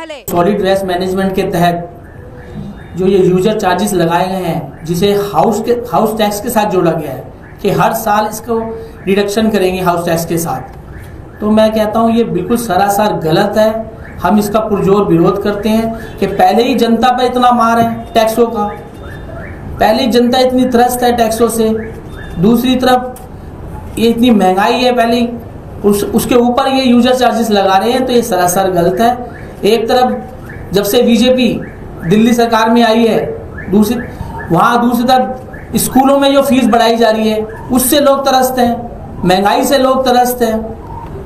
पहले। Solid waste management के तहत जो ये यूजर चार्जेस लगाए गए हैं, जिसे हाउस टैक्स के साथ जोड़ा गया है कि हर साल इसको डिडक्शन करेंगे हाउस टैक्स के साथ, तो मैं कहता हूँ ये बिल्कुल सरासर गलत है। हम इसका पुरजोर विरोध करते हैं कि पहले ही जनता पर इतना मार है टैक्सों का, पहले ही जनता इतनी त्रस्त है टैक्सों से, दूसरी तरफ ये इतनी महंगाई है पहले उसके ऊपर ये यूजर चार्जेस लगा रहे हैं, तो ये सरासर गलत है। एक तरफ जब से बीजेपी दिल्ली सरकार में आई है, दूसरी तरफ स्कूलों में जो फीस बढ़ाई जा रही है उससे लोग त्रस्त हैं, महंगाई से लोग त्रस्त हैं,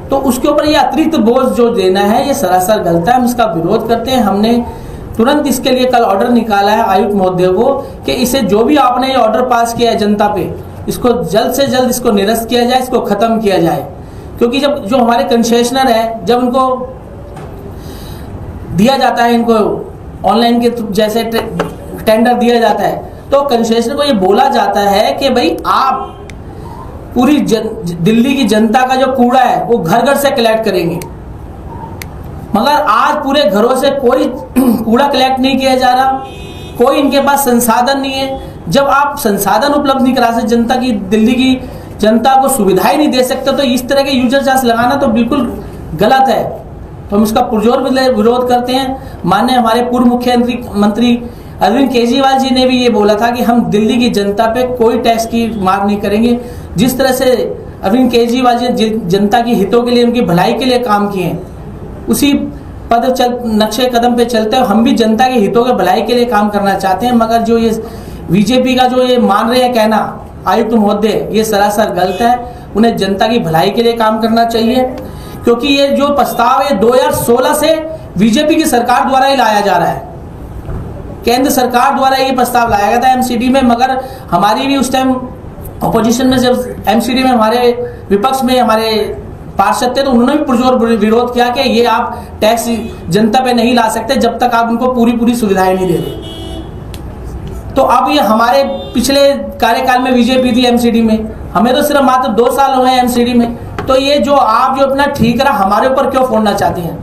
तो उसके ऊपर ये अतिरिक्त बोझ जो देना है ये सरासर गलत है। हम इसका विरोध करते हैं। हमने तुरंत इसके लिए कल ऑर्डर निकाला है आयुक्त महोदय को कि इसे जो भी आपने ये ऑर्डर पास किया है जनता पे, इसको जल्द से जल्द इसको निरस्त किया जाए, इसको खत्म किया जाए। क्योंकि जब जो हमारे कंसेशनर है, जब उनको दिया जाता है, इनको ऑनलाइन के जैसे टेंडर दिया जाता है, तो कंसेशनर को ये बोला जाता है कि भाई आप पूरी दिल्ली की जनता का जो कूड़ा है वो घर घर से कलेक्ट करेंगे, मगर आज पूरे घरों से कोई कूड़ा कलेक्ट नहीं किया जा रहा, कोई इनके पास संसाधन नहीं है। जब आप संसाधन उपलब्ध नहीं करा सकते, जनता की दिल्ली की जनता को सुविधाएं नहीं दे सकते, तो इस तरह के यूजर चार्ज लगाना तो बिल्कुल गलत है। तो हम इसका पुरजोर विरोध करते हैं। माननीय हमारे पूर्व मुख्यमंत्री अरविंद केजरीवाल जी ने भी ये बोला था कि हम दिल्ली की जनता पे कोई टैक्स की मार नहीं करेंगे। जिस तरह से अरविंद केजरीवाल जी जनता की हितों के लिए, उनकी भलाई के लिए काम किए हैं, उसी नक्शे कदम पे चलते हैं। हम भी जनता के हितों के भलाई के लिए काम करना चाहते हैं, मगर जो ये बीजेपी का जो ये मान रहे हैं कहना आयुक्त महोदय, ये सरासर गलत है। उन्हें जनता की भलाई के लिए काम करना चाहिए, क्योंकि ये जो प्रस्ताव है 2016 से बीजेपी की सरकार द्वारा ही लाया जा रहा है, केंद्र सरकार द्वारा ये प्रस्ताव लाया गया था एमसीडी में, मगर हमारी भी उस टाइम अपोजिशन में, जब एमसीडी में हमारे विपक्ष में हमारे पार्षद थे, तो उन्होंने भी पुरजोर विरोध किया कि ये आप टैक्स जनता पे नहीं ला सकते जब तक आप उनको पूरी सुविधाएं नहीं दे रहे। तो अब ये हमारे पिछले कार्यकाल में बीजेपी थी एमसीडी में, हमें तो सिर्फ मात्र 2 साल हुए हैं एमसीडी में, तो ये जो आप जो अपना ठीकरा हमारे ऊपर क्यों फोड़ना चाहते हैं?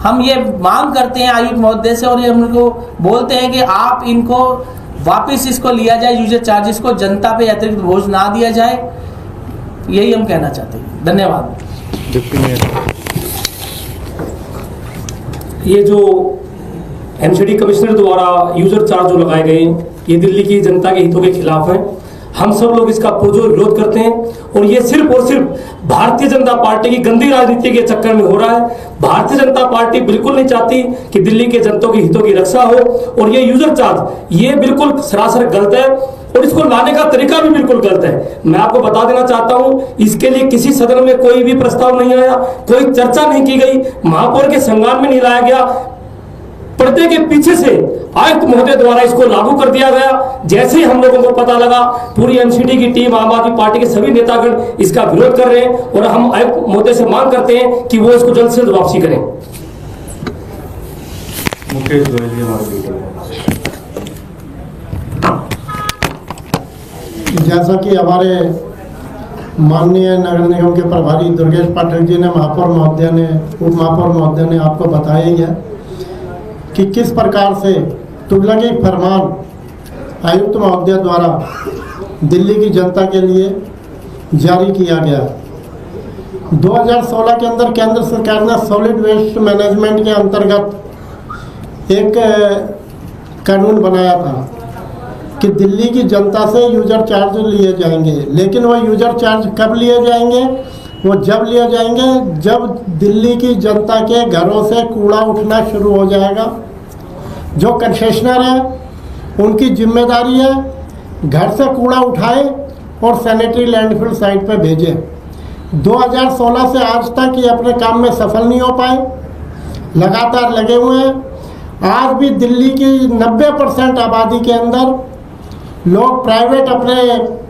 हम ये मांग करते हैं आयुक्त महोदय से, और ये उनको बोलते हैं कि आप इनको वापस इसको लिया जाए, यूजर चार्जेस को जनता पे अतिरिक्त बोझ ना दिया जाए, यही हम कहना चाहते हैं। धन्यवाद। ये जो एमसीडी कमिश्नर द्वारा यूजर चार्ज जो लगाए गए, ये दिल्ली की जनता के हितों के खिलाफ है। हम सब लोग इसका पुरजोर विरोध करते हैं, और ये सिर्फ और सिर्फ भारतीय जनता पार्टी की गंदी राजनीति के चक्कर में हो रहा है। भारतीय जनता पार्टी बिल्कुल नहीं चाहती कि दिल्ली के जनता के हितों की रक्षा हो, और ये यूजर चार्ज ये बिल्कुल सरासर गलत है, और इसको लाने का तरीका भी बिल्कुल गलत है। मैं आपको बता देना चाहता हूं, इसके लिए किसी सदन में कोई भी प्रस्ताव नहीं आया, कोई चर्चा नहीं की गई, महापौर के संज्ञान में नहीं लाया गया, पर्दे के पीछे से आयुक्त महोदय द्वारा इसको लागू कर दिया गया। जैसे ही हम लोगों को पता लगा, पूरी एमसीडी की टीम, आम आदमी पार्टी के सभी नेतागण इसका विरोध कर रहे हैं, और हम आयुक्त महोदय से मांग करते हैं कि वो इसको जल्द से जल्द वापसी करें। मुकेश गोयल जी हमारे, जैसा कि हमारे माननीय नगर निगम के प्रभारी दुर्गेश पाठक जी ने, महापौर महोदय ने, उप महापौर महोदय ने आपको बताया ही है कि किस प्रकार से तुगलकी फरमान आयुक्त महोदय द्वारा दिल्ली की जनता के लिए जारी किया गया। 2016 के अंदर केंद्र सरकार ने सॉलिड वेस्ट मैनेजमेंट के अंतर्गत एक कानून बनाया था कि दिल्ली की जनता से यूजर चार्ज लिए जाएंगे, लेकिन वो यूजर चार्ज कब लिए जाएंगे? वो जब लिए जाएंगे जब दिल्ली की जनता के घरों से कूड़ा उठना शुरू हो जाएगा। जो कंसेशनर है उनकी जिम्मेदारी है घर से कूड़ा उठाए और सैनिटरी लैंडफिल साइट पर भेजे। 2016 से आज तक ये अपने काम में सफल नहीं हो पाए, लगातार लगे हुए हैं। आज भी दिल्ली की 90% आबादी के अंदर लोग प्राइवेट अपने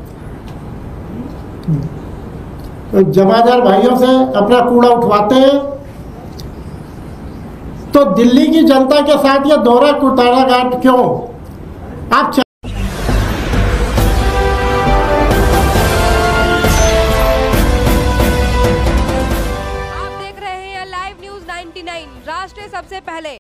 जमादार भाइयों से अपना कूड़ा उठवाते हैं। तो दिल्ली की जनता के साथ ये दोहरा कुताड़ाघाट क्यों? आप देख रहे हैं लाइव न्यूज 19। 99 राष्ट्र सबसे पहले।